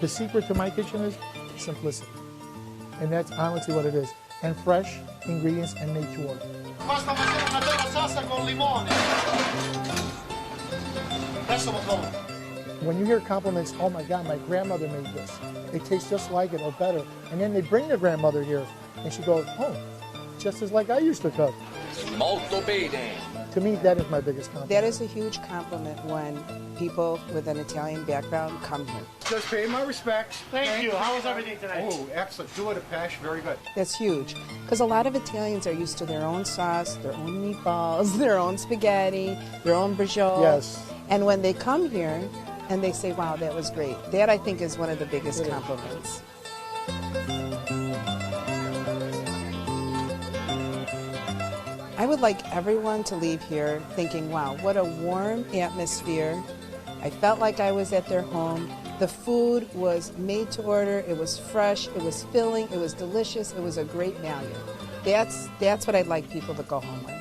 The secret to my kitchen is simplicity. And that's honestly what it is. And fresh ingredients and made to order. Basta facere una bella salsa con limone. Adesso lo provo. When you hear compliments, oh my God, my grandmother made this. It tastes just like it or better. And then they bring their grandmother here and she goes, oh, just as like I used to cook. Molto bene. To me, that is my biggest compliment. That is a huge compliment when people with an Italian background come here. Just pay my respects. Thank you. How was everything tonight? Oh, excellent. Do it a passion. Very good. That's huge, because a lot of Italians are used to their own sauce, their own meatballs, their own spaghetti, their own braciole. Yes. And when they come here and they say, wow, that was great, that I think is one of the biggest compliments. I would like everyone to leave here thinking, wow, what a warm atmosphere. I felt like I was at their home. The food was made to order, it was fresh, it was filling, it was delicious, it was a great value. That's what I'd like people to go home with.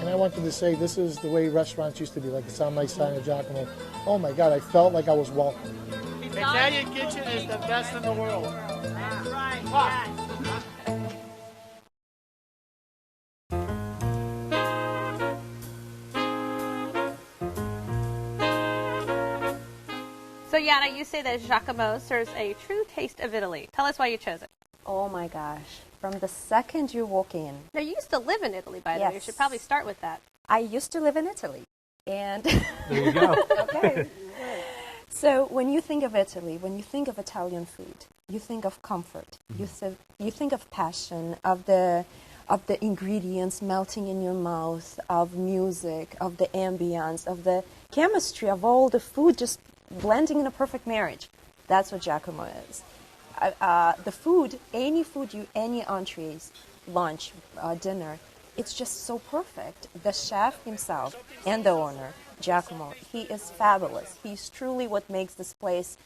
And I wanted to say, this is the way restaurants used to be, like it's on my side of Giacomo. Oh my God, I felt like I was welcome. Italian kitchen is the best in the world. That's right. Yes. So Yana, you say that Giacomo serves a true taste of Italy. Tell us why you chose it. Oh my gosh. From the second you walk in. Now, you used to live in Italy, by the way. You should probably start with that. I used to live in Italy. And there you go. Okay. So when you think of Italy, when you think of Italian food, you think of comfort. You think of passion, of the ingredients melting in your mouth, of music, of the ambience, of the chemistry of all the food just blending in a perfect marriage. That's what Giacomo is. The food, any entrees, lunch, dinner, it's just so perfect. The chef himself and the owner, Giacomo, he is fabulous. He's truly what makes this place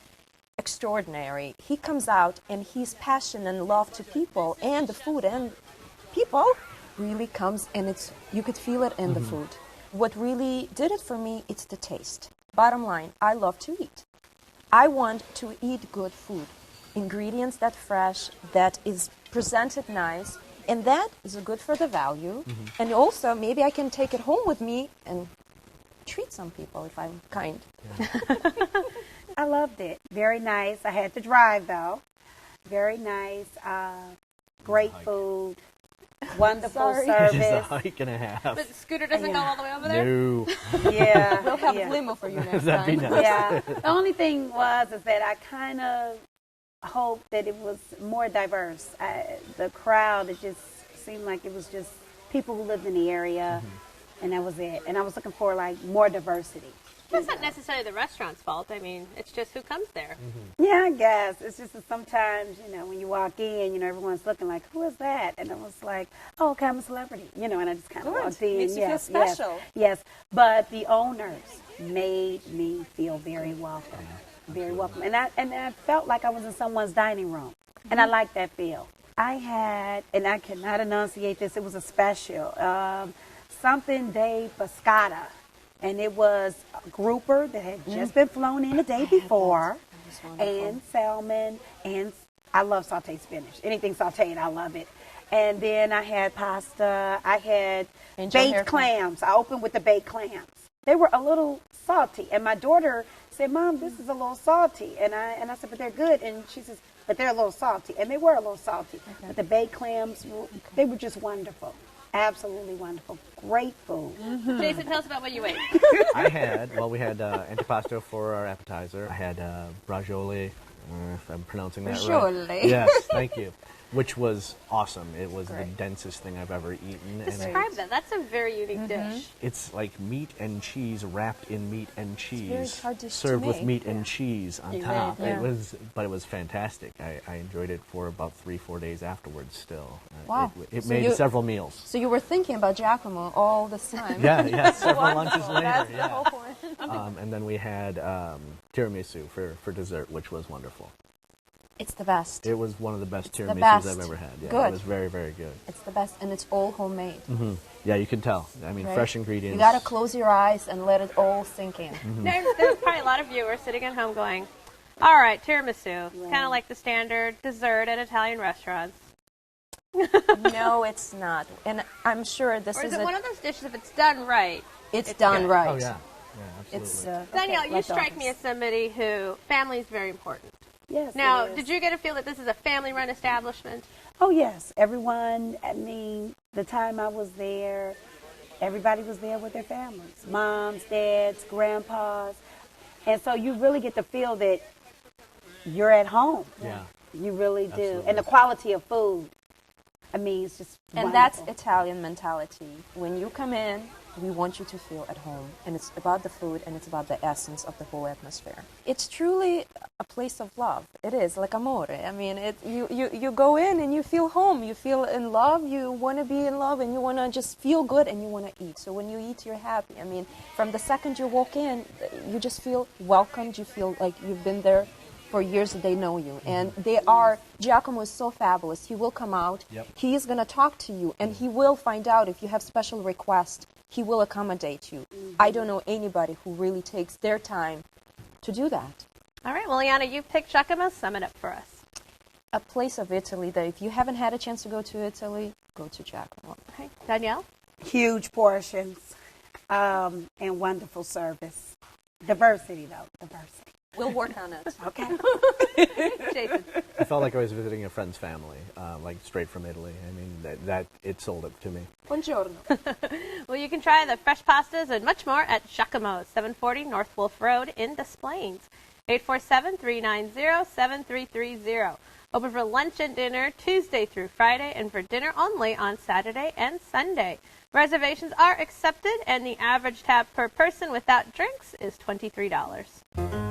extraordinary. He comes out and his passion and love to people and the food and people really comes, and you could feel it in the food. What really did it for me, it's the taste. Bottom line, I love to eat. I want to eat good food. Ingredients that fresh, that is presented nice, and that is good for the value. And also, maybe I can take it home with me and treat some people if I'm kind. Yeah. I loved it. Very nice. I had to drive, though. Very nice. Great food. Wonderful service. It's a hike and a half. But Scooter doesn't go all the way over there? No. Yeah. We'll have a limo for you next That'd time. be nice. Yeah. The only thing is that I kind of hoped that it was more diverse. The crowd, it just seemed like it was just people who lived in the area, and that was it. And I was looking for like more diversity. That's not necessarily the restaurant's fault. I mean, it's just who comes there. Yeah, I guess. It's just that sometimes, when you walk in, everyone's looking like, who is that? And I was like, oh, okay, I'm a celebrity. And I just kind of walked in. Makes you feel special. Yes. But the owners made me feel very welcome. Very welcome. And I felt like I was in someone's dining room. And I liked that feel. I had, and I cannot enunciate this, it was a special, something de pescata. And it was a grouper that had just been flown in the day before, and salmon, and I love sauteed spinach. Anything sauteed, I love it. And then I had pasta. I had baked clams. I opened with the baked clams. They were a little salty, and my daughter said, "Mom, this is a little salty." And I said, "But they're good." And she says, "But they're a little salty," and they were a little salty. But the baked clams, they were just wonderful. Absolutely wonderful. Great food. Jason, tell us about what you ate. We had antipasto for our appetizer. I had braciole, if I'm pronouncing that right. Yes, thank you. Which was awesome. It was the densest thing I've ever eaten. Describe that. That's a very unique dish. It's like meat and cheese wrapped in meat and cheese, very hard dish served to with make. meat and cheese on top. Yeah. It was fantastic. I enjoyed it for about 3-4 days afterwards. Still, wow. It made several meals. So you were thinking about Giacomo all this time. Yeah, several lunches later. That's the whole point. And then we had tiramisu for dessert, which was wonderful. It's the best. It was one of the best tiramisus I've ever had. Yeah, Good. It was very, very good. It's the best, and it's all homemade. Yeah, you can tell. I mean, fresh ingredients. You gotta close your eyes and let it all sink in. There's probably a lot of viewers sitting at home going, All right, tiramisu. It's kind of like the standard dessert at Italian restaurants. No, it's not. And I'm sure this Or is is it one of those dishes, if it's done right? It's done good. right. Oh, yeah. Yeah, absolutely. It's Danielle, okay, you like strike office. me as somebody who family is very important. Yes. Now, it is. did you get a feel that this is a family-run establishment? Oh, yes. Everyone, I mean, the time I was there, everybody was there with their families. Moms, dads, grandpas. And so you really get to feel that you're at home. Yeah. You really do. Absolutely. And the quality of food, I mean, it's just And wonderful. that's Italian mentality. When you come in, we want you to feel at home. And it's about the food and it's about the essence of the whole atmosphere. It's truly a place of love. It is, like amore. I mean, you go in and you feel home. You feel in love. You want to be in love and you want to just feel good and you want to eat. So when you eat, you're happy. I mean, from the second you walk in, you just feel welcomed. You feel like you've been there for years that they know you. And they are, Giacomo is so fabulous. He will come out. Yep. He is going to talk to you and he will find out if you have special requests. He will accommodate you. I don't know anybody who really takes their time to do that. All right, well, Liana, you picked Giacomo. Sum it up for us. A place of Italy that if you haven't had a chance to go to Italy, go to Giacomo. Okay, Danielle? Huge portions and wonderful service. Diversity, though. Diversity. We'll work on it. Okay. Jason? I felt like I was visiting a friend's family, like straight from Italy. I mean, that it sold it to me. Buongiorno. Well, you can try the fresh pastas and much more at Giacomo, 740 North Wolf Road in Des Plaines. 847-390-7330. Open for lunch and dinner Tuesday through Friday and for dinner only on Saturday and Sunday. Reservations are accepted and the average tab per person without drinks is $23.